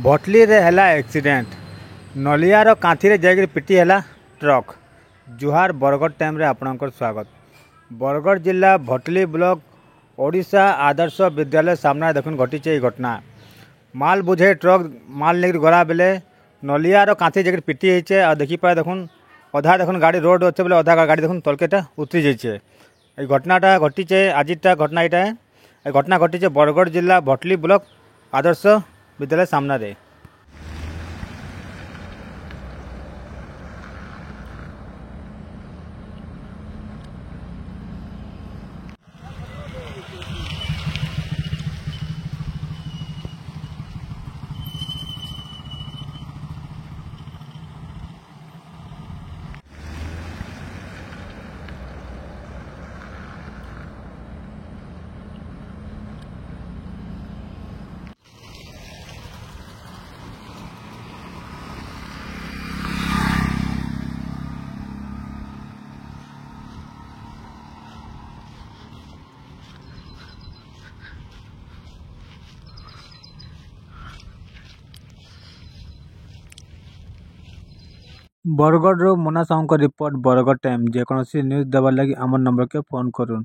भटली रे हैला एक्सीडेंट नलियार कांथी रे जाकर पिटी हैला ट्रक। जुहार बरगढ़ टाइम रे आपनकर स्वागत। बरगढ़ जिला भटली ब्लॉक ओडिशा आदर्श विद्यालय सामना देखुन घटी घटना। माल बुझे ट्रक माल लेकर गला बेले नलियार कांथी जाकर पिटी होइछे। आ देखि पाए देखुन अधा देखुन गाड़ी रोड अच्छे बोले अधा गाड़ी देखुन तलकेटा उतरी जाइए। ये घटनाटा घटीचे आजिटा घटना यहाँ है। घटना घटीचे बरगढ़ जिला भटली ब्लॉक आदर्श विद्यालय सामना रे। बरगढ़ मोना साहू रिपोर्ट बरगढ़ टाइम जेकोसी न्यूज देवार लगी आम नंबर के फोन करूँ।